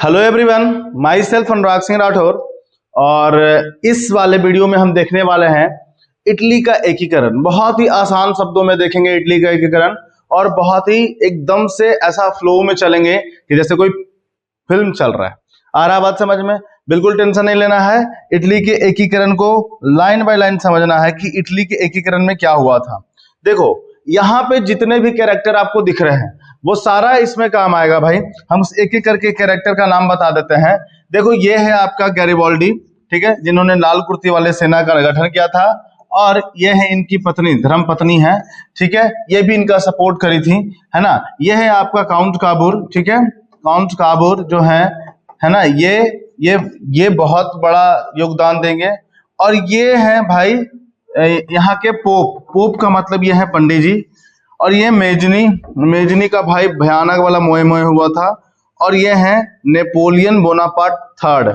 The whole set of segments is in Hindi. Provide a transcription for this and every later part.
Hello everyone, my self Anurag Singh Rathore. और इस वाले वीडियो में हम देखने वाले हैं इटली का एकीकरण। बहुत ही आसान शब्दों में देखेंगे इटली का एकीकरण और बहुत ही एकदम से ऐसा फ्लो में चलेंगे कि जैसे कोई फिल्म चल रहा है। आ रहा बात समझ में? बिल्कुल टेंशन नहीं लेना है। इटली के एकीकरण को लाइन बाय लाइन समझना है कि इटली के एकीकरण में क्या हुआ था। देखो, यहाँ पे जितने भी कैरेक्टर आपको दिख रहे हैं वो सारा इसमें काम आएगा भाई। हम एक एक करके कैरेक्टर का नाम बता देते हैं। देखो, ये है आपका गैरिबाल्डी, ठीक है, जिन्होंने लाल कुर्ती वाले सेना का गठन किया था। और ये है इनकी पत्नी, धर्म पत्नी है, ठीक है, ये भी इनका सपोर्ट करी थी, है ना। ये है आपका काउंट काबूर, ठीक है, काउंट काबूर जो है ना, ये बहुत बड़ा योगदान देंगे। और ये है भाई यहाँ के पोप का मतलब ये है पंडित जी। और ये मेजनी का भाई भयानक वाला मोए मोए हुआ था। और ये है नेपोलियन बोनापार्ट थर्ड,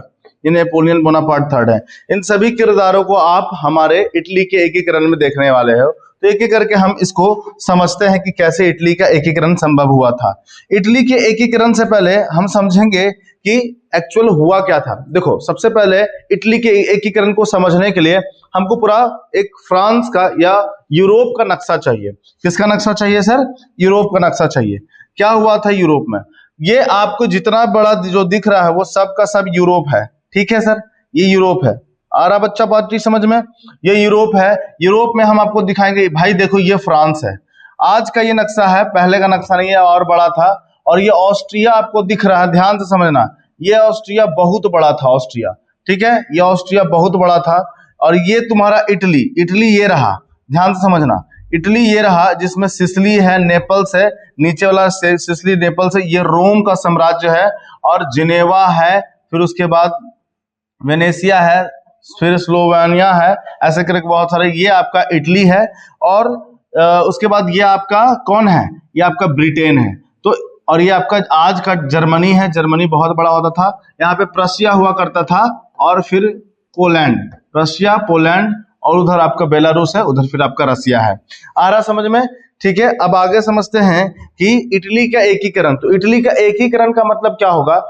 ये नेपोलियन बोनापार्ट थर्ड है। इन सभी किरदारों को आप हमारे इटली के एकीकरण में देखने वाले हो। तो एक एक करके हम इसको समझते हैं कि कैसे इटली का एकीकरण संभव हुआ था। इटली के एकीकरण से पहले हम समझेंगे कि एक्चुअल हुआ क्या था। देखो, सबसे पहले इटली के एकीकरण को समझने के लिए हमको पूरा एक फ्रांस का या यूरोप का नक्शा चाहिए। किसका नक्शा चाहिए सर? यूरोप का नक्शा चाहिए। क्या हुआ था यूरोप में? ये आपको जितना बड़ा जो दिख रहा है वो सब का सब यूरोप है, ठीक है सर, ये यूरोप है। आ रहा बच्चा बात चीज समझ में? ये यूरोप है। यूरोप में हम आपको दिखाएंगे भाई, देखो ये फ्रांस है। आज का ये नक्शा है, पहले का नक्शा नहीं है, और बड़ा था। और ये ऑस्ट्रिया आपको दिख रहा है, ध्यान से समझना, ये ऑस्ट्रिया बहुत बड़ा था, ऑस्ट्रिया, ठीक है, ये ऑस्ट्रिया बहुत बड़ा था। और ये तुम्हारा इटली ये रहा, ध्यान से समझना, इटली ये रहा, जिसमें सिसिली है, नेपल्स है, नीचे वाला सिसिली नेपल्स है, ये रोम का साम्राज्य है। और जिनेवा है, फिर उसके बाद वेनेसिया है, फिर स्लोवेनिया है, ऐसे करके बहुत सारे। ये आपका इटली है। और उसके बाद ये आपका कौन है? ये आपका ब्रिटेन है। तो और ये आपका आज का जर्मनी है, जर्मनी बहुत बड़ा होता था। यहाँ पे प्रशिया हुआ करता था, और फिर पोलैंड, प्रशिया, पोलैंड, और उधर आपका बेलारूस है, उधर फिर आपका रसिया है। आ रहा समझ में? ठीक है, अब आगे समझते हैं कि इटली का एकीकरण। तो इटली का एकीकरण का मतलब क्या होगा?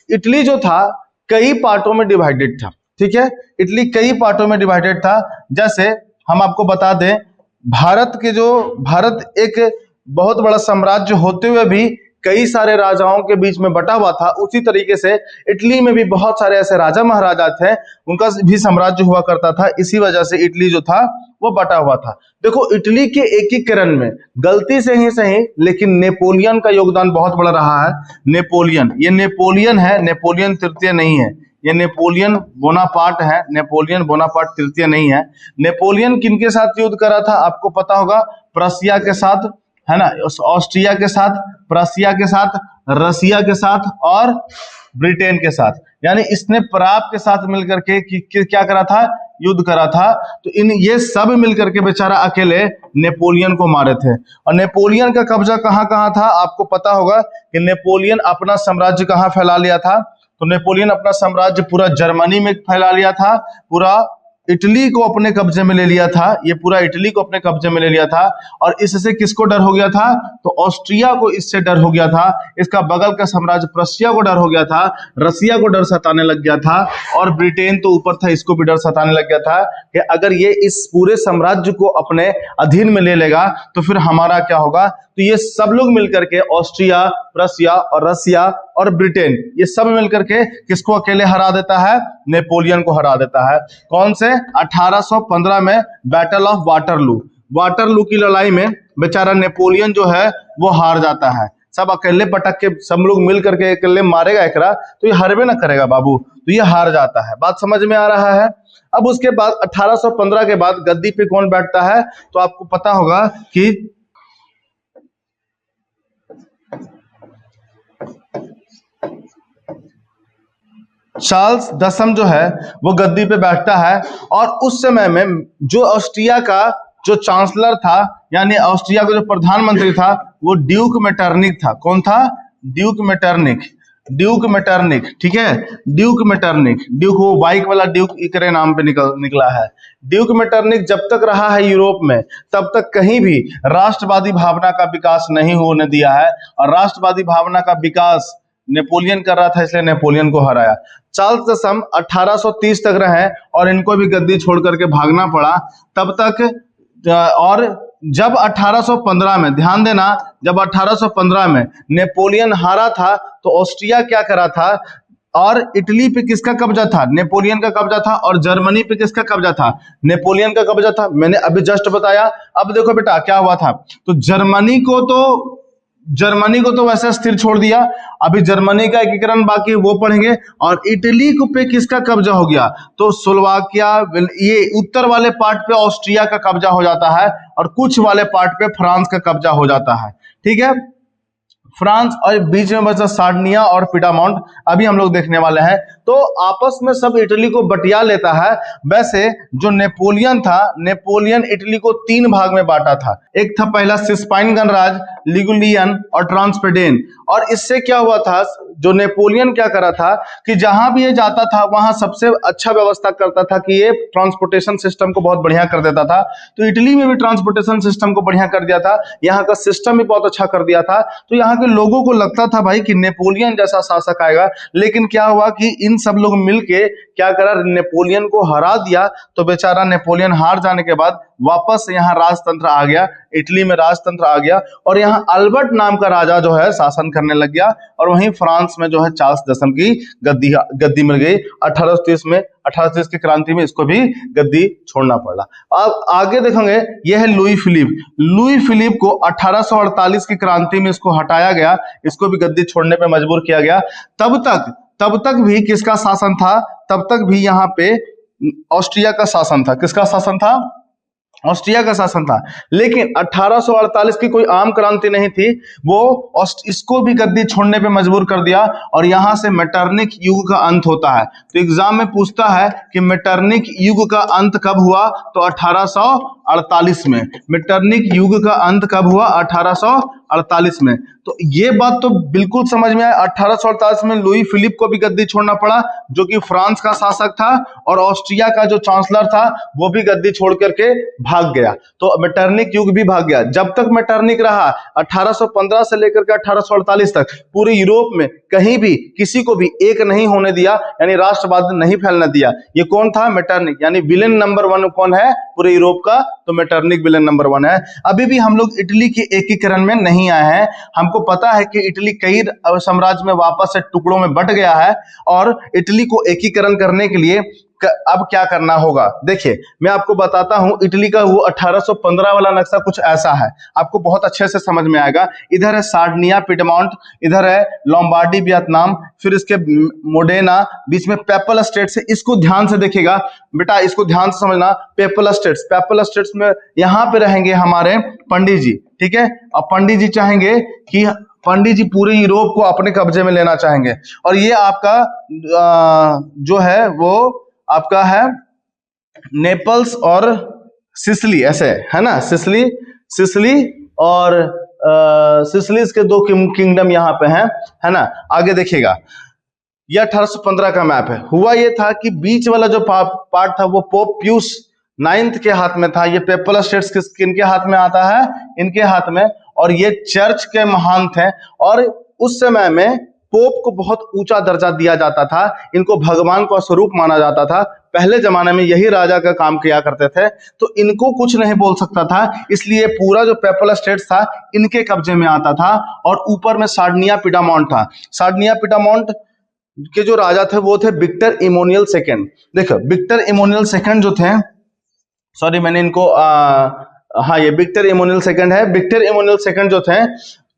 इटली जो था कई पार्टों में डिवाइडेड था, ठीक है, इटली कई पार्टों में डिवाइडेड था। जैसे हम आपको बता दें, भारत एक बहुत बड़ा साम्राज्य होते हुए भी कई सारे राजाओं के बीच में बटा हुआ था, उसी तरीके से इटली में भी बहुत सारे ऐसे राजा महाराजा थे, उनका भी साम्राज्य हुआ करता था। इसी वजह से इटली जो था वो बटा हुआ था। देखो, इटली के एकीकरण में गलती से ही सही, लेकिन नेपोलियन का योगदान बहुत बड़ा रहा है। नेपोलियन, ये नेपोलियन है, नेपोलियन तृतीय नहीं है, ये नेपोलियन बोनापार्ट है, नेपोलियन बोनापार्ट तृतीय नहीं है। नेपोलियन किनके साथ युद्ध करा था आपको पता होगा? प्रशिया के साथ, है ना, ऑस्ट्रिया के साथ, प्रशिया के साथ, रसिया के साथ, और ब्रिटेन के साथ। यानी इसने प्राग के साथ मिलकर के क्या करा था? युद्ध करा था। तो ये सब मिलकर के बेचारा अकेले नेपोलियन को मारे थे। और नेपोलियन का कब्जा कहाँ कहाँ था आपको पता होगा कि नेपोलियन अपना साम्राज्य कहाँ फैला लिया था? तो नेपोलियन अपना साम्राज्य पूरा जर्मनी में फैला लिया था, पूरा इटली को अपने कब्जे में ले लिया था, ये पूरा इटली को अपने कब्जे में ले लिया था। और इससे किसको डर हो गया था? तो ऑस्ट्रिया को इससे डर हो गया था। इसका बगल का साम्राज्य प्रशिया को डर हो गया था, रसिया को डर सताने लग गया था, और ब्रिटेन तो ऊपर था, इसको भी डर सताने लग गया था कि अगर ये इस पूरे साम्राज्य को अपने अधीन में ले लेगा तो फिर हमारा क्या होगा। तो ये सब लोग मिलकर के, ऑस्ट्रिया, प्रशिया और रसिया और ब्रिटेन, ये सब मिलकर के किसको अकेले हरा देता है? नेपोलियन को हरा देता है। कौन से? 1815 में बैटल ऑफ वाटरलू की लड़ाई में बेचारा नेपोलियन जो है वो हार जाता है। सब अकेले पटक के, सब लोग मिल करके अकेले मारेगा एकरा, तो ये हारबे ना करेगा बाबू, तो ये हार जाता है। बात समझ में आ रहा है? अब उसके बाद 1815 के बाद गद्दी पे कौन बैठता है? तो आपको पता होगा कि चार्ल्स दसम जो है वो गद्दी पे बैठता है। और उस समय में जो ऑस्ट्रिया का जो चांसलर था, यानी ऑस्ट्रिया का जो प्रधानमंत्री था, वो ड्यूक मेटरनिक था। कौन था? ड्यूक मेटरनिक, ठीक है, ड्यूक वो बाइक वाला ड्यूक इकरे नाम पे निकला है। ड्यूक मेटरनिक जब तक रहा है यूरोप में, तब तक कहीं भी राष्ट्रवादी भावना का विकास नहीं होने दिया है। और राष्ट्रवादी भावना का विकास नेपोलियन कर रहा था, इसलिए नेपोलियन को हराया। चार्ल्स दसम 1830 तक रहे और इनको भी गद्दी छोड़ करके भागना पड़ा तब तक। और जब 1815 में, ध्यान देना, जब 1815 में नेपोलियन हारा था तो ऑस्ट्रिया क्या करा था, और इटली पे किसका कब्जा था, नेपोलियन का कब्जा था, और जर्मनी पे किसका कब्जा था, नेपोलियन का कब्जा था। मैंने अभी जस्ट बताया। अब देखो बेटा क्या हुआ था, तो जर्मनी को तो वैसे स्थिर छोड़ दिया, अभी जर्मनी का एकीकरण बाकी वो पढ़ेंगे। और इटली को पे किसका कब्जा हो गया, तो स्लोवाकिया, ये उत्तर वाले पार्ट पे ऑस्ट्रिया का कब्जा हो जाता है और कुछ वाले पार्ट पे फ्रांस का कब्जा हो जाता है। ठीक है, फ्रांस, और बीच में बचा सार्डिनिया और पिडामोंट, अभी हम लोग देखने वाले हैं। तो आपस में सब इटली को बटिया लेता है। वैसे जो नेपोलियन था, नेपोलियन इटली को 3 भाग में बांटा था। एक था पहला सिस्पाइन गणराज्य, लिगुलियन और ट्रांसपेडेन। और इससे क्या हुआ था, जो नेपोलियन क्या करा था कि जहां भी ये जाता था वहां सबसे अच्छा व्यवस्था करता था कि ये ट्रांसपोर्टेशन सिस्टम को बहुत बढ़िया कर देता था। तो इटली में भी ट्रांसपोर्टेशन सिस्टम को बढ़िया कर दिया था, यहाँ का सिस्टम भी बहुत अच्छा कर दिया था। तो यहाँ के लोगों को लगता था भाई कि नेपोलियन जैसा शासक आएगा। लेकिन क्या हुआ कि इन सब लोग मिलके क्या करा, नेपोलियन को हरा दिया। तो बेचारा नेपोलियन हार जाने के बाद वापस यहाँ राजतंत्र आ गया, इटली में राजतंत्र आ गया, और यहाँ अल्बर्ट नाम का राजा जो है शासन करने लग गया। और वहीं फ्रांस में जो है चार्ल्स दसम की गद्दी मिल गई 1830 में। 1830 की क्रांति में इसको भी गद्दी छोड़ना पड़ा। अब आगे देखेंगे, यह है लुई फिलिप। लुई फिलिप को 1848 की क्रांति में इसको हटाया गया, इसको भी गद्दी छोड़ने पे मजबूर किया गया। तब तक भी किसका शासन था, तब तक भी यहाँ पे ऑस्ट्रिया का शासन था। किसका शासन था, ऑस्ट्रिया का शासन था। लेकिन 1848 की कोई आम क्रांति नहीं थी, वो इसको भी गद्दी छोड़ने पे मजबूर कर दिया। और यहां से मेटरनिक युग का अंत होता है। तो एग्जाम में पूछता है कि मेटरनिक युग का अंत कब हुआ, तो 1848 में। मेटरनिक युग का अंत कब हुआ, 1848 में। तो ये बात तो बिल्कुल समझ में आया। 1848 में लुई फिलिप को भी गद्दी छोड़ना पड़ा, जो कि फ्रांस का शासक था, और ऑस्ट्रिया का जो चांसलर था वो भी गद्दी छोड़ करके भाग गया। तो मेटरनिक युग भी भाग गया। जब तक मेटरनिक रहा 1815 से लेकर के 1848 तक पूरे यूरोप में कहीं भी किसी को भी एक नहीं होने दिया, यानी राष्ट्रवाद नहीं फैलने दिया। ये कौन था, मेटरनिक, यानी विलेन नंबर 1 कौन है पूरे यूरोप का, तो मेटरनिक विलेन नंबर 1 है। अभी भी हम लोग इटली के एकीकरण में नहीं आए हैं। हमको पता है कि इटली कई साम्राज्य में वापस से टुकड़ों में बट गया है, और इटली को एकीकरण करने के लिए अब क्या करना होगा। देखिए मैं आपको बताता हूं, इटली का वो 1815 वाला नक्शा कुछ ऐसा है, आपको बहुत अच्छे से समझ में आएगा। इधर है सार्डिनिया, पिडमोंट, इधर है लोम्बार्डी, वियतनाम, फिर इसके मोडेना, बीच में पेपल स्टेट्स है। इसको ध्यान से देखिएगा बेटा, इसको ध्यान से समझना। पेपल स्टेट्स में यहाँ पे रहेंगे हमारे पंडित जी, ठीक है। अब पंडित जी चाहेंगे कि पंडित जी पूरे यूरोप को अपने कब्जे में लेना चाहेंगे। और ये आपका जो है वो आपका है नेपल्स और सिसिली, ऐसे है ना, सिसिली और सिसिली के 2 किंगडम यहाँ पे हैं, है ना। आगे देखिएगा, यह 1815 का मैप है। हुआ ये था कि बीच वाला जो पार्ट था वो पोप पियूस 9 के हाथ में था। ये पेपल स्टेट्स किनके हाथ में आता है, इनके हाथ में। और ये चर्च के महान थे, और उस समय में पोप को बहुत ऊंचा दर्जा दिया जाता था, इनको भगवान का स्वरूप माना जाता था। पहले जमाने में यही राजा का काम किया करते थे, तो इनको कुछ नहीं बोल सकता था, इसलिए पूरा जो पेपल स्टेट था इनके कब्जे में आता था। और ऊपर में सार्डिनिया, पिडामोंट था। सार्डिनिया, पिडामोंट के जो राजा थे वो थे विक्टर इमोनियल सेकेंड। देखो विक्टर इमोनियल सेकेंड जो थे, सॉरी मैंने इनको हाँ ये विक्टर इमोनियल सेकेंड है। विक्टर इमोनियल सेकेंड जो थे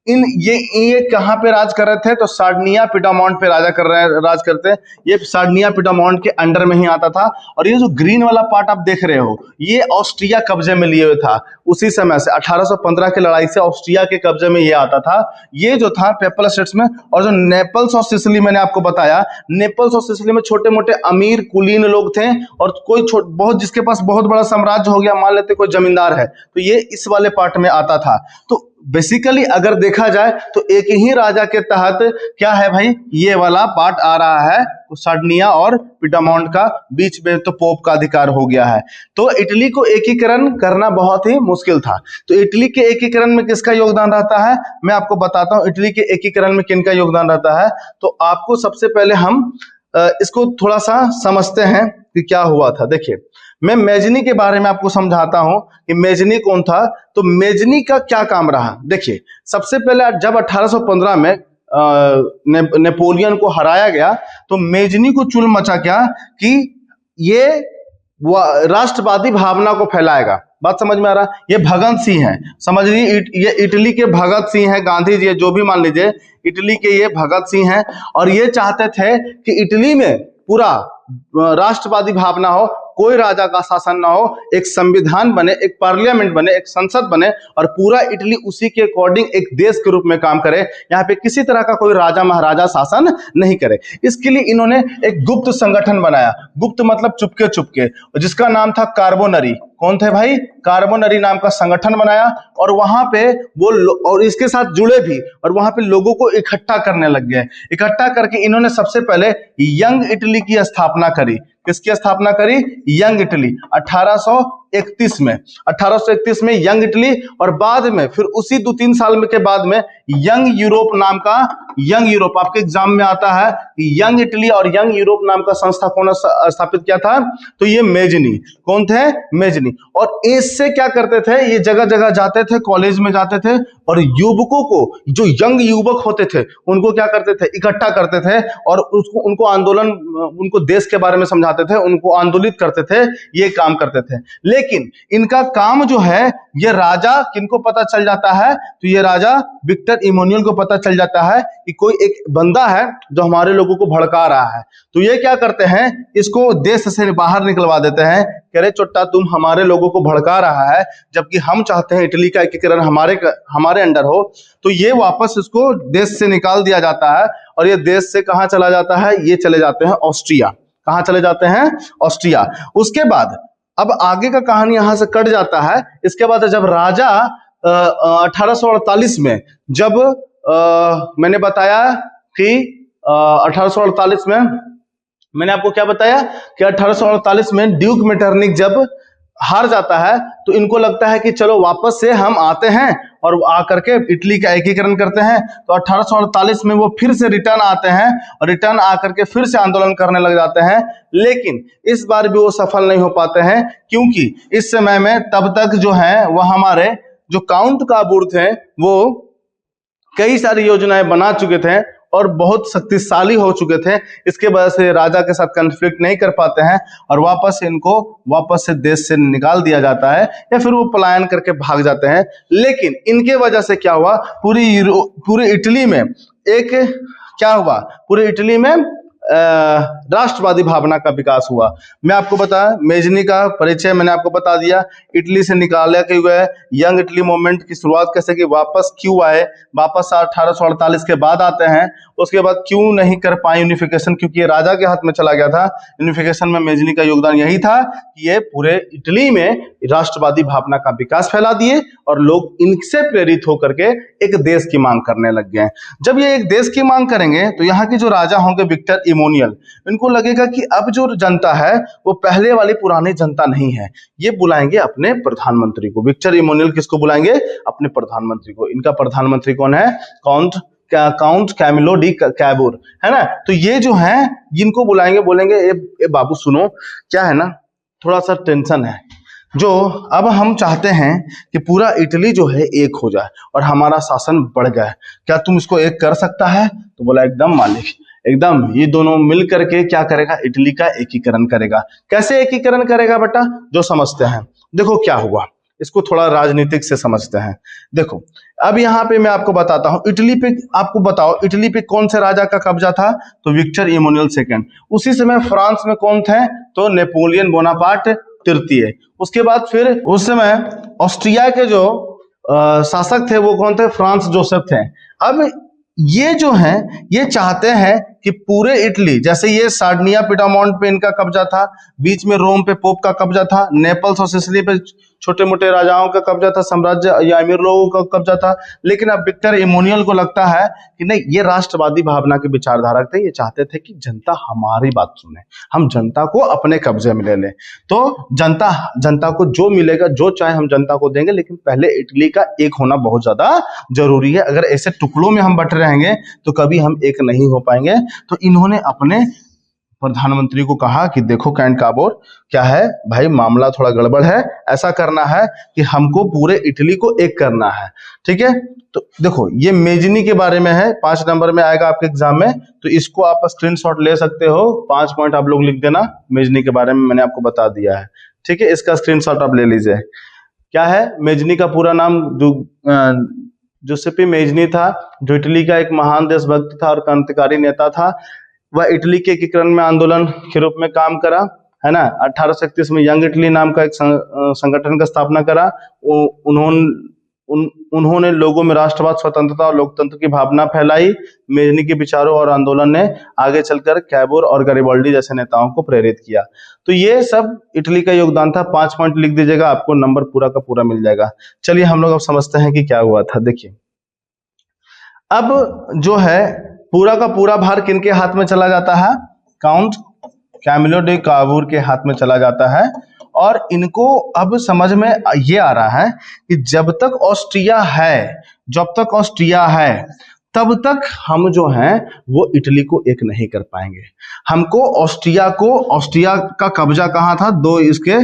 ये कहाँ पे राज कर रहे थे, तो सार्डिनिया, पिडामोंट पे राज करते। ये सार्डिनिया, पिडामोंट के अंडर में ही आता था। और ये जो ग्रीन वाला पार्ट आप देख रहे हो, ये ऑस्ट्रिया कब्जे में लिए हुए था। उसी समय से 1815 की लड़ाई से ऑस्ट्रिया के कब्जे में ये आता था। ये जो था पेपल स्टेट्स में। और जो नेपल्स और सिसिली मैंने आपको बताया, नेपल्स और सिसिली में छोटे मोटे अमीर कुलीन लोग थे, और कोई बहुत जिसके पास बहुत बड़ा साम्राज्य हो गया, मान लेते कोई जमींदार है, तो ये इस वाले पार्ट में आता था। तो बेसिकली अगर देखा जाए तो एक ही राजा के तहत क्या है भाई, ये वाला पार्ट आ रहा है सार्डिनिया और पिटामोंट का बीच में तो पोप का अधिकार हो गया है। तो इटली को एकीकरण करना बहुत ही मुश्किल था। तो इटली के एकीकरण में किसका योगदान रहता है, मैं आपको बताता हूं इटली के एकीकरण में किनका योगदान रहता है। तो आपको सबसे पहले हम इसको थोड़ा सा समझते हैं कि क्या हुआ था। देखिए, मैं मेजनी के बारे में आपको समझाता हूं कि मेजनी कौन था। तो मेजनी का क्या काम रहा, देखिए सबसे पहले जब 1815 में नेपोलियन को हराया गया तो मेजनी को चुल मचा क्या कि ये राष्ट्रवादी भावना को फैलाएगा। बात समझ में आ रहा है? ये भगत सिंह है, समझ लीजिए ये इटली के भगत सिंह है, गांधी जी जो भी मान लीजिए, इटली के ये भगत सिंह हैं और ये चाहते थे कि इटली में पूरा राष्ट्रवादी भावना हो, कोई राजा का शासन ना हो, एक संविधान बने, एक पार्लियामेंट बने, एक संसद बने और पूरा इटली उसी के अकॉर्डिंग एक देश के रूप में काम करे। यहाँ पे किसी तरह का कोई राजा महाराजा शासन नहीं करे। इसके लिए इन्होंने एक गुप्त संगठन बनाया। गुप्त मतलब चुपके चुपके, जिसका नाम था कार्बोनरी। कौन थे भाई? कार्बोनरी नाम का संगठन बनाया और वहां पे वो और इसके साथ जुड़े भी और वहां पे लोगों को इकट्ठा करने लग गए। इकट्ठा करके इन्होंने सबसे पहले यंग इटली की स्थापना करी। किसकी स्थापना करी? Young Italy. 1831 में 1831 में यंग इटली और बाद में फिर उसी 2-3 साल में के बाद में यंग यूरोप नाम का, यंग यूरोप आपके एग्जाम में आता है, यंग इटली और यंग यूरोप नाम का संस्था कौन स्थापित किया था? तो ये मेजनी। कौन थे? मेजनी। और इससे क्या करते थे, ये जगह जगह जाते थे, कॉलेज में जाते थे और युवकों को, जो यंग युवक होते थे उनको क्या करते थे? इकट्ठा करते थे और उनको आंदोलन, उनको देश के बारे में समझाते थे, उनको आंदोलित करते थे, ये काम करते थे। लेकिन इनका काम जो है, ये राजा किनको पता चल जाता है? तो ये राजा विक्टर इमैनुअल को पता चल जाता है कि कोई एक बंदा है जो हमारे लोगों को भड़का रहा है। तो ये क्या करते हैं, इसको देश से बाहर निकलवा देते हैं। कह रहे चोट्टा तुम हमारे लोगों को भड़का रहा है, जबकि हम चाहते हैं इटली का एकीकरण हमारे अंडर हो। तो ये वापस इसको देश से निकाल दिया जाता है और ये देश से कहां चला जाता है? ये चले जाते हैं ऑस्ट्रिया। कहां चले जाते हैं? ऑस्ट्रिया। उसके बाद अब आगे का कहानी यहां से कट जाता है। इसके बाद जब राजा 1848 में, जब मैंने बताया कि 1848 में मैंने आपको क्या बताया कि 1848 में ड्यूक मेटरनिक जब हार जाता है तो इनको लगता है कि चलो वापस से हम आते हैं और आकर के इटली का एकीकरण करते हैं। तो 1848 में वो फिर से रिटर्न आते हैं और रिटर्न आकर के फिर से आंदोलन करने लग जाते हैं। लेकिन इस बार भी वो सफल नहीं हो पाते हैं, क्योंकि इस समय में तब तक जो है वह हमारे जो काउंट काबूर थे वो कई सारी योजनाएं बना चुके थे और बहुत शक्तिशाली हो चुके थे। इसके वजह से राजा के साथ कॉन्फ्लिक्ट नहीं कर पाते हैं और वापस से देश से निकाल दिया जाता है या फिर वो पलायन करके भाग जाते हैं। लेकिन इनके वजह से क्या हुआ, पूरी इटली में एक क्या हुआ, पूरी इटली में राष्ट्रवादी भावना का विकास हुआ। मैं आपको बताया मेजनी का परिचय मैंने आपको बता दिया। इटली से निकाले के हुए यंग इटली मूवमेंट की शुरुआत कैसे की, वापस क्यों आए, वापस 1848 के बाद आते हैं। उसके बाद क्यों नहीं कर पाए यूनिफिकेशन, क्योंकि ये राजा के हाथ में चला गया था। यूनिफिकेशन में मेजनी का योगदान यही था कि ये पूरे इटली में राष्ट्रवादी भावना का विकास फैला दिए और लोग इनसे प्रेरित होकर के एक देश की मांग करने लग गए। जब ये एक देश की मांग करेंगे तो यहाँ के जो राजा होंगे विक्टर इमैनुअल, इनको लगेगा कि अब जो जनता है वो पहले वाली पुरानी जनता नहीं है, ये बुलाएंगे अपने प्रधानमंत्री को। विक्टर इमैनुअल किसको बुलाएंगे? अपने प्रधानमंत्री को। इनका प्रधानमंत्री कौन है? काउंट कैमिलो डी कैबूर, है ना। तो ये जो है जिनको बुलाएंगे, बोलेंगे ए बाबू सुनो, क्या है ना, थोड़ा सा टेंशन है, जो अब हम चाहते हैं कि पूरा इटली जो है एक हो जाए और हमारा शासन बढ़ जाए, क्या तुम इसको एक कर सकता है? तो बोला एकदम मालिक, एकदम, ये दोनों मिल करके क्या करेगा? इटली का एकीकरण करेगा। कैसे एकीकरण करेगा बेटा? जो समझते हैं। देखो क्या हुआ, इसको थोड़ा राजनीतिक से समझते हैं। देखो अब यहाँ पे मैं आपको बताता हूँ, इटली पे आपको बताओ, इटली पे कौन से राजा का कब्जा था? तो विक्टर इमैनुअल सेकंड। उसी समय फ्रांस में कौन थे? तो नेपोलियन बोनापार्ट तृतीय। उसके बाद फिर उस समय ऑस्ट्रिया के जो शासक थे वो कौन थे? फ्रांस जोसेफ थे। अब ये जो हैं ये चाहते हैं कि पूरे इटली, जैसे ये सार्डिनिया पिटामोंट पे इनका कब्जा था, बीच में रोम पे पोप का कब्जा था, नेपल्स और सिसिली पे छोटे मोटे राजाओं का कब्जा था, साम्राज्य या अमीर लोगों का कब्जा था। लेकिन अब विक्टर इमैनुअल को लगता है कि नहीं, ये राष्ट्रवादी भावना के विचारधारक थे, ये चाहते थे कि जनता हमारी बात सुने, हम जनता को अपने कब्जे में ले लें। तो जनता को जो मिलेगा, जो चाहे हम जनता को देंगे, लेकिन पहले इटली का एक होना बहुत ज्यादा जरूरी है। अगर ऐसे टुकड़ों में हम बट रहेंगे तो कभी हम एक नहीं हो पाएंगे। तो इन्होंने अपने प्रधानमंत्री को कहा कि देखो कैंट काबोर, क्या है भाई, मामला थोड़ा गड़बड़ है, ऐसा करना है कि हमको पूरे इटली को एक करना है, ठीक है। तो देखो ये मेजनी के बारे में है, 5 नंबर में आएगा आपके एग्जाम में, तो इसको आप स्क्रीनशॉट ले सकते हो, 5 पॉइंट आप लोग लिख देना। मेजनी के बारे में मैंने आपको बता दिया है, ठीक है, इसका स्क्रीनशॉट आप ले लीजिए। क्या है मेजनी का पूरा नाम? जुसेपी मेजनी था, जो इटली का एक महान देशभक्त था और क्रांतिकारी नेता था। वह इटली के एकीकरण में आंदोलन के रूप में काम करा, है ना। 1831 में यंग इटली नाम का एक संगठन का स्थापना करा। उन्होंने लोगों में राष्ट्रवाद, स्वतंत्रता और लोकतंत्र की भावना फैलाई। मेजनी के विचारों और आंदोलन ने आगे चलकर कैबोर और गरिबाल्डी जैसे नेताओं को प्रेरित किया। तो ये सब इटली का योगदान था। 5 पॉइंट लिख दीजिएगा, आपको नंबर पूरा का पूरा मिल जाएगा। चलिए हम लोग अब समझते हैं कि क्या हुआ था। देखिए अब जो है पूरा का पूरा भार किनके हाथ में चला जाता है? काउंट कैमिलो डे काबूर के हाथ में चला जाता है। और इनको अब समझ में ये आ रहा है कि जब तक ऑस्ट्रिया है तब तक हम जो हैं वो इटली को एक नहीं कर पाएंगे। हमको ऑस्ट्रिया का कब्जा कहाँ था? 2 इसके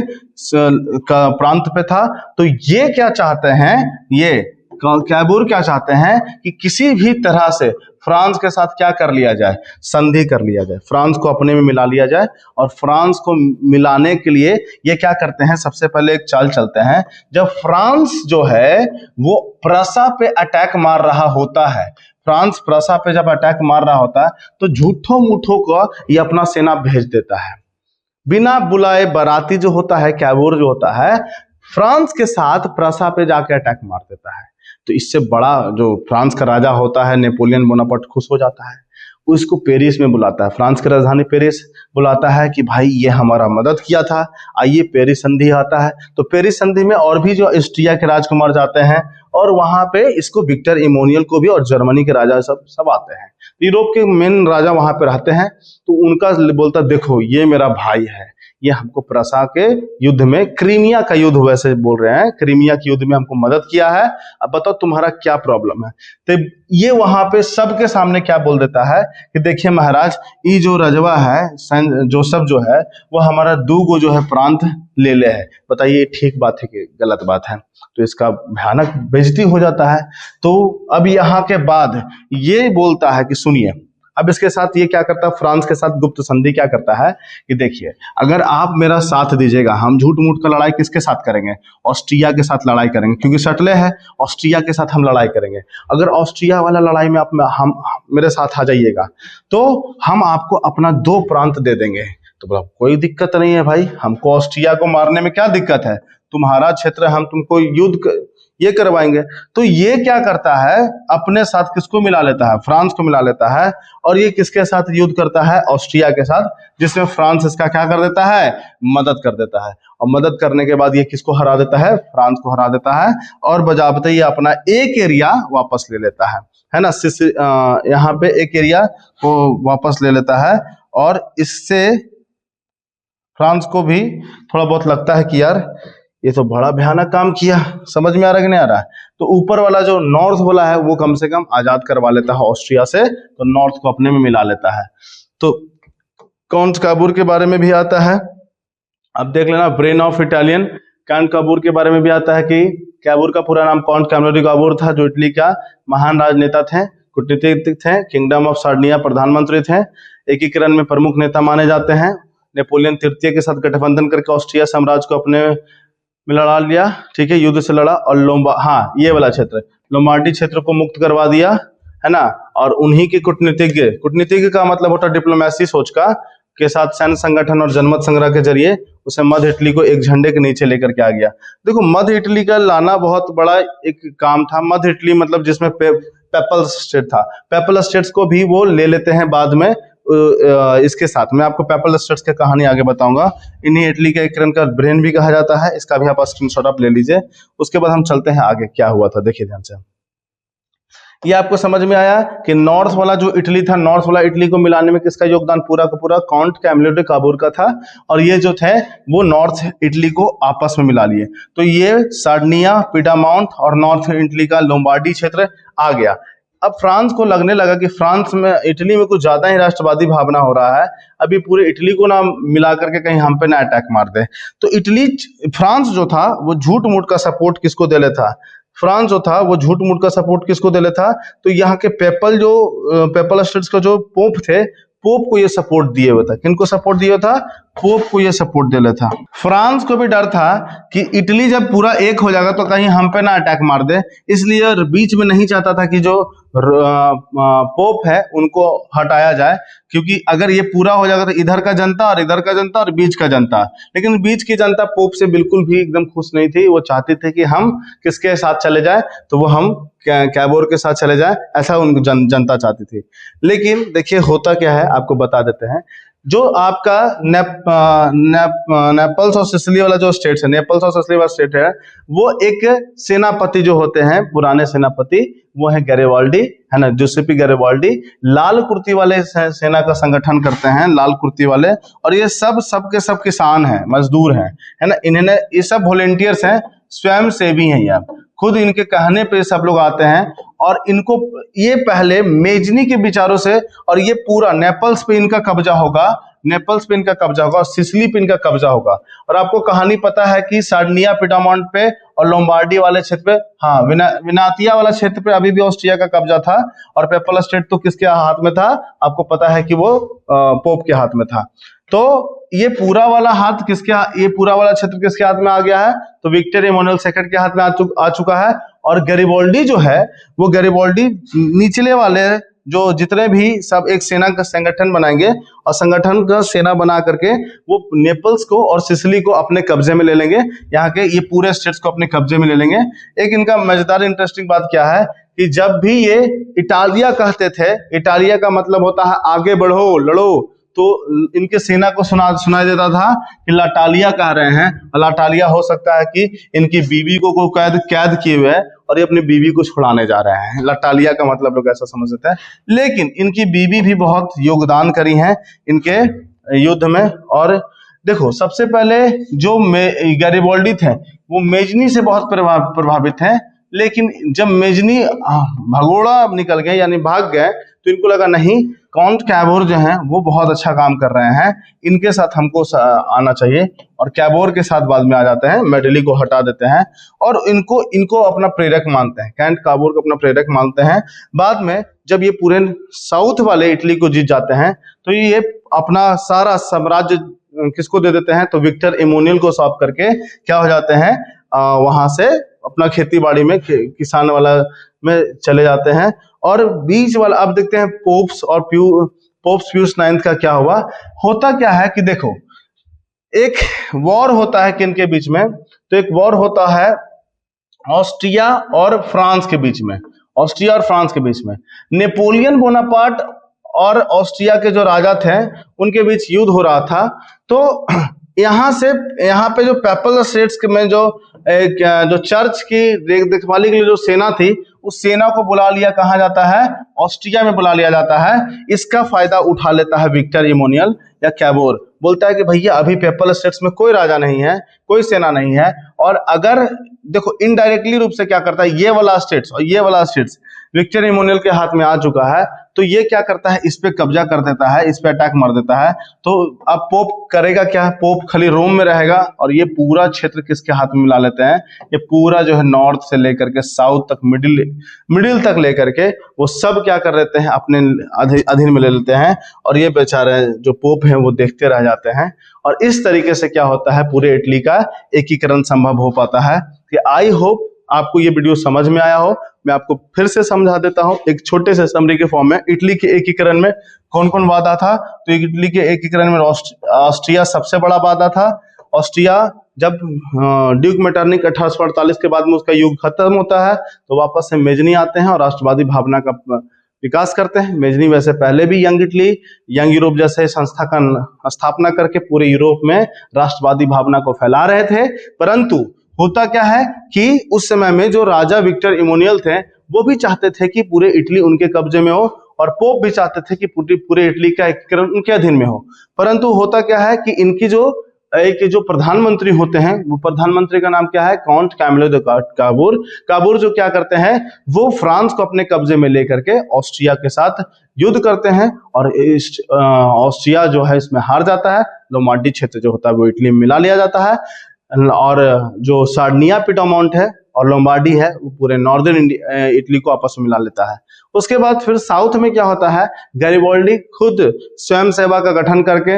प्रांत पे था। तो ये क्या चाहते हैं, ये कैबूर क्या चाहते हैं कि किसी भी तरह से फ्रांस के साथ क्या कर लिया जाए? संधि कर लिया जाए, फ्रांस को अपने में मिला लिया जाए। और फ्रांस को मिलाने के लिए ये क्या करते हैं? सबसे पहले एक चाल चलते हैं। जब फ्रांस जो है वो प्रसा पे अटैक मार रहा होता है, फ्रांस प्रसा पे जब अटैक मार रहा होता है तो झूठों मूठों को ये अपना सेना भेज देता है, बिना बुलाए बाराती जो होता है, कैबूर जो होता है, फ्रांस के साथ प्रसा पे जाके अटैक मार देता है। तो इससे बड़ा जो फ्रांस का राजा होता है नेपोलियन बोनापार्ट खुश हो जाता है, उसको पेरिस में बुलाता है, फ्रांस की राजधानी पेरिस बुलाता है कि भाई ये हमारा मदद किया था, आइए पेरिस संधि आता है। तो पेरिस संधि में और भी जो ऑस्ट्रिया के राजकुमार जाते हैं और वहां पे इसको विक्टर इमैनुअल को भी, और जर्मनी के राजा सब आते हैं। यूरोप के मेन राजा वहां पे रहते हैं। तो उनका बोलता देखो ये मेरा भाई है, ये हमको प्रसा के युद्ध में, क्रीमिया का युद्ध वैसे बोल रहे हैं, क्रीमिया के युद्ध में हमको मदद किया है, अब बताओ तुम्हारा क्या प्रॉब्लम है। तो ये वहां पे सबके सामने क्या बोल देता है कि देखिए महाराज, ये जो रजवा है जोसेफ जो है वो हमारा 2 जो है प्रांत ले ले है। बताइए ठीक बात है कि गलत बात है? तो इसका भयानक बेइज्जती हो जाता है। तो अब यहाँ के बाद ये बोलता है कि सुनिए, अब इसके साथ ये क्या करता है, फ्रांस के साथ गुप्त संधि क्या करता है कि देखिए अगर आप मेरा साथ दीजिएगा, हम झूठ मूठ का लड़ाई किसके साथ करेंगे? ऑस्ट्रिया के साथ लड़ाई करेंगे, क्योंकि सटले है, ऑस्ट्रिया के साथ हम लड़ाई करेंगे। अगर ऑस्ट्रिया वाला लड़ाई में हम मेरे साथ आ जाइएगा तो हम आपको अपना 2 प्रांत दे देंगे। तो बोला कोई दिक्कत नहीं है भाई, हमको ऑस्ट्रिया को मारने में क्या दिक्कत है, तुम्हारा क्षेत्र, हम तुमको युद्ध ये करवाएंगे। तो ये क्या करता है, अपने साथ किसको मिला लेता है? फ्रांस को मिला लेता है। और ये किसके साथ युद्ध करता है? ऑस्ट्रिया के साथ, जिसमें फ्रांस इसका क्या कर देता है? मदद कर देता है। और मदद करने के बाद ये किसको हरा देता है? फ्रांस को हरा देता है। और बजाबते ये अपना एक एरिया वापस ले लेता है ना, यहाँ पे एक एरिया को वापस ले लेता है। और इससे फ्रांस को भी थोड़ा बहुत लगता है कि यार ये तो बड़ा भयानक काम किया। समझ में आ रहा है कि नहीं आ रहा है? तो ऊपर वाला जो नॉर्थ वाला है वो कम से कम आजाद करवा लेता है ऑस्ट्रिया से, तो नॉर्थ को अपने में मिला लेता है। तो काउंट काबूर के बारे में भी आता है, अब देख लेना, ब्रेन ऑफ इटालियन। काउंट काबूर के बारे में भी आता है कि काबूर का पूरा नाम काउंट कैमिलो डी काबूर था, जो इटली का महान राजनेता थे, कूटनीतिज्ञ थे, किंगडम ऑफ सार्डिनिया प्रधानमंत्री थे, एकीकरण में प्रमुख नेता माने जाते हैं। नेपोलियन तृतीय के साथ गठबंधन करके ऑस्ट्रिया साम्राज्य को अपने में लड़ा लिया, ठीक है, युद्ध से लड़ा। और ये वाला क्षेत्र, लोम्बार्डी क्षेत्र को मुक्त करवा दिया, है ना। और उन्हीं के कूटनीतिज्ञ का मतलब होता है डिप्लोमेसी सोच का के साथ सैन्य संगठन और जनमत संग्रह के जरिए उसे मध्य इटली को एक झंडे के नीचे लेकर के आ गया। देखो मध्य इटली का लाना बहुत बड़ा एक काम था। मध्य इटली मतलब जिसमें पेपल स्टेट था, पेपल स्टेट्स को भी वो ले लेते हैं बाद में, इसके साथ मैं आपको पेपल स्टेट्स की कहानी आगे बताऊंगा। इन्हीं इटली के एकीकरण का ब्रेन भी कहा जाता है। इसका भी आप स्क्रीनशॉट आप ले लीजिए। उसके बाद हम चलते हैं आगे क्या हुआ था, देखिए ध्यान से। ये आपको समझ में आया कि नॉर्थ वाला जो इटली था, नॉर्थ वाला इटली को मिलाने में किसका योगदान पूरा का पूरा काउंट कैमिलो डी काबूर का था। और ये जो थे वो नॉर्थ इटली को आपस में मिला लिए। तो ये सार्डिनिया, पिडामाउंट और नॉर्थ इटली का लोम्बार्डी क्षेत्र आ गया। अब फ्रांस को लगने लगा कि फ्रांस में, इटली में कुछ ज्यादा ही राष्ट्रवादी भावना हो रहा है, अभी पूरे इटली को ना मिला करके कहीं हम पे ना अटैक मार दे। तो फ्रांस जो था वो झूठ मूठ का सपोर्ट किसको दे लेता, फ्रांस जो था वो झूठ मूठ का सपोर्ट किसको दे लेता, तो यहाँ के पेपल स्टेट्स का जो पोप थे, पोप को ये सपोर्ट दिए हुए था। किनको सपोर्ट दिया था, पोप को ये सपोर्ट दे लेता। फ्रांस को भी डर था कि इटली जब पूरा एक हो जाएगा तो कहीं हम पे ना अटैक मार दे, इसलिए बीच में नहीं चाहता था कि जो पोप है उनको हटाया जाए, क्योंकि अगर ये पूरा हो जाएगा तो इधर का जनता और इधर का जनता और बीच का जनता, लेकिन बीच की जनता पोप से बिल्कुल भी एकदम खुश नहीं थी। वो चाहते थे कि हम किसके साथ चले जाए, तो वो हम कैबोर के साथ चले जाए, ऐसा उनको जनता चाहती थी। लेकिन देखिए होता क्या है, आपको बता देते हैं। जो आपका नेपल्स और सिसिली वाला जो स्टेट है, नेपल्स और सिसिली वाला स्टेट है, वो एक सेनापति जो होते हैं, पुराने सेनापति, वो है गैरिबाल्डी, है ना, जोसेपी गैरिबाल्डी। लाल कुर्ती वाले सेना का संगठन करते हैं, लाल कुर्ती वाले। और ये सब सब किसान हैं, मजदूर हैं, है ना। इन्होंने, ये सब वॉलेंटियर्स हैं, स्वयं सेवी हैं। ये खुद इनके कहने पे सब लोग आते हैं। और इनको ये पहले मेजनी के विचारों से, और ये पूरा नेपल्स पे इनका कब्जा होगा, नेपल्स पे इनका कब्जा होगा और सिसिली पे इनका कब्जा होगा। और आपको कहानी पता है कि सार्डिनिया, पिडामाउंट पे और लोम्बार्डी वाले क्षेत्र पे, हाँ, विनातिया वाला क्षेत्र पे अभी भी ऑस्ट्रिया का कब्जा था। और पेपल स्टेट तो किसके हाथ में था, आपको पता है कि वो पोप के हाथ में था। तो ये पूरा वाला ये पूरा वाला क्षेत्र किसके हाथ में आ गया है, तो विक्टर इमैनुअल सेकंड के हाथ में आ चुका है। और गैरिबाल्डी जो है, वो गैरिबाल्डी निचले वाले जो जितने भी सब एक सेना का संगठन बनाएंगे, और संगठन का सेना बना करके वो नेपल्स को और सिसिली को अपने कब्जे में ले लेंगे। यहाँ के ये पूरे स्टेट्स को अपने कब्जे में ले लेंगे। एक इनका मजेदार इंटरेस्टिंग बात क्या है कि जब भी ये इटालिया कहते थे, इटालिया का मतलब होता है आगे बढ़ो, लड़ो, तो इनके सेना को सुनाई देता था कि लाटालिया कह रहे हैं। लाटालिया हो सकता है कि इनकी बीवी को कैद किए हुए है और ये अपनी बीवी को छुड़ाने जा रहे हैं। लाटालिया का मतलब लोग ऐसा समझ लेते हैं। लेकिन इनकी बीवी भी बहुत योगदान करी हैं इनके युद्ध में। और देखो, सबसे पहले जो गैरिबाल्डी थे वो मेजनी से बहुत प्रभावित हैं। लेकिन जब मेजनी भगोड़ा निकल गए, यानी भाग गए, तो इनको लगा नहीं, काउंट कैबोर जो हैं वो बहुत अच्छा काम कर रहे हैं, इनके साथ हमको आना चाहिए। और कैबोर के साथ बाद में आ जाते हैं, मेडली को हटा देते हैं और इनको अपना प्रेरक मानते हैं, कैंट काबोर को अपना प्रेरक मानते हैं। बाद में जब ये पूरे साउथ वाले इटली को जीत जाते हैं, तो ये अपना सारा साम्राज्य किसको दे देते हैं, तो विक्टर इमैनुअल को सौंप करके क्या हो जाते हैं, वहां से अपना खेती बाड़ी में किसान वाला में चले जाते हैं। और बीच वाला अब देखते हैं पोप्स पियूस 9 का क्या हुआ। होता क्या है कि देखो, एक वॉर होता है किनके बीच में, तो एक वॉर होता है ऑस्ट्रिया और फ्रांस के बीच में, ऑस्ट्रिया और फ्रांस के बीच में। नेपोलियन बोनापार्ट और ऑस्ट्रिया के जो राजा थे उनके बीच युद्ध हो रहा था। तो यहाँ पे जो पेपल स्टेट्स में जो चर्च की देखभाली के लिए जो सेना थी, उस सेना को बुला लिया, कहा जाता है ऑस्ट्रिया में बुला लिया जाता है। इसका फायदा उठा लेता है विक्टर इमैनुअल या कैबोर। बोलता है कि भैया अभी पेपल स्टेट्स में कोई राजा नहीं है, कोई सेना नहीं है, और अगर देखो इनडायरेक्टली रूप से क्या करता है, ये वाला स्टेट्स और ये वाला स्टेट्स विक्टर इमैनुअल के हाथ में आ चुका है, तो ये क्या करता है, इस पे कब्जा कर देता है, इस पे अटैक मार देता है। तो अब पोप करेगा क्या, पोप खाली रोम में रहेगा और ये पूरा क्षेत्र किसके हाथ में मिला लेते हैं, ये पूरा जो है नॉर्थ से लेकर के साउथ तक, मिडिल तक लेकर के वो सब क्या कर लेते हैं, अपने अधीन में ले लेते हैं। और ये बेचारे जो पोप हैं वो देखते रह जाते हैं। और इस तरीके से क्या होता है, पूरे इटली का एकीकरण संभव हो पाता है। कि आई होप आपको ये वीडियो समझ में आया हो। मैं आपको फिर से समझा देता हूं एक छोटे से समरी के फॉर्म में। इटली के एकीकरण में कौन कौन वादा था, तो इटली के एकीकरण में ऑस्ट्रिया सबसे बड़ा वादा था। ऑस्ट्रिया जब ड्यूक मेटरनिक 1848 के बाद में उसका युग खत्म होता है, तो वापस से मेजनी आते हैं और राष्ट्रवादी भावना का विकास करते हैं। मेजनी वैसे पहले भी यंग इटली, यंग यूरोप जैसे संस्था का स्थापना करके पूरे यूरोप में राष्ट्रवादी भावना को फैला रहे थे, परंतु होता क्या है कि उस समय में जो राजा विक्टर इमोनियल थे वो भी चाहते थे कि पूरे इटली उनके कब्जे में हो, और पोप भी चाहते थे कि पूरे इटली का एकीकरण उनके अधीन में हो। परंतु होता क्या है कि इनकी जो प्रधानमंत्री होते हैं, वो प्रधानमंत्री का नाम क्या है, काउंट कैमिलो दे काबूर। काबूर जो क्या करते हैं, वो फ्रांस को अपने कब्जे में लेकर के ऑस्ट्रिया के साथ युद्ध करते हैं, और ऑस्ट्रिया जो है इसमें हार जाता है। लोमार्डी क्षेत्र जो होता है वो इटली में मिला लिया जाता है, और जो सार्डिनिया, पिटामोंट है और लोम्बार्डी है वो पूरे नॉर्दर्न इटली को आपस में मिला लेता है। उसके बाद फिर साउथ में क्या होता है, गैरिबाल्डी खुद स्वयं सेवा का गठन करके,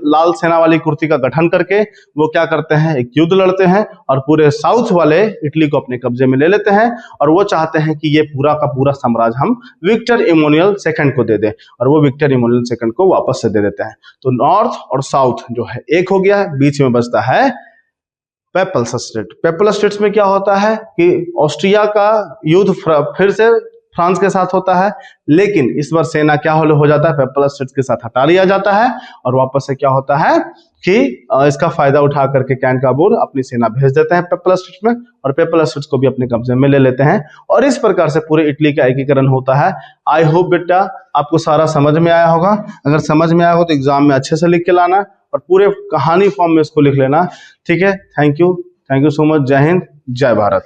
लाल सेना वाली कुर्ती का गठन करके वो क्या करते हैं, एक युद्ध लड़ते हैं और पूरे साउथ वाले इटली को अपने कब्जे में ले लेते हैं, और वो चाहते हैं कि ये पूरा का पूरा साम्राज्य हम विक्टर इमोनियल सेकंड को दे दें, और वो विक्टर इमोनियल सेकंड को वापस से दे देते हैं। तो नॉर्थ और साउथ जो है एक हो गया, बीच में बचता है पेपल्स स्टेट। पेपल स्टेट्स में क्या होता है कि ऑस्ट्रिया का युद्ध फिर से फ्रांस के साथ होता है, लेकिन इस बार सेना क्या हो जाता है, पेपल स्टेट्स के साथ हटा लिया जाता है, और वापस से क्या होता है कि इसका फायदा उठा करके कैन काबूर अपनी सेना भेज देते हैं पेपल स्टेट्स में, और पेपल स्टेट्स को भी अपने कब्जे में ले लेते हैं, और इस प्रकार से पूरे इटली का एकीकरण होता है। आई होप बेटा आपको सारा समझ में आया होगा। अगर समझ में आया हो तो एग्जाम में अच्छे से लिख के लाना, और पूरे कहानी फॉर्म में इसको लिख लेना, ठीक है। Thank you so much. जय हिंद, जय भारत।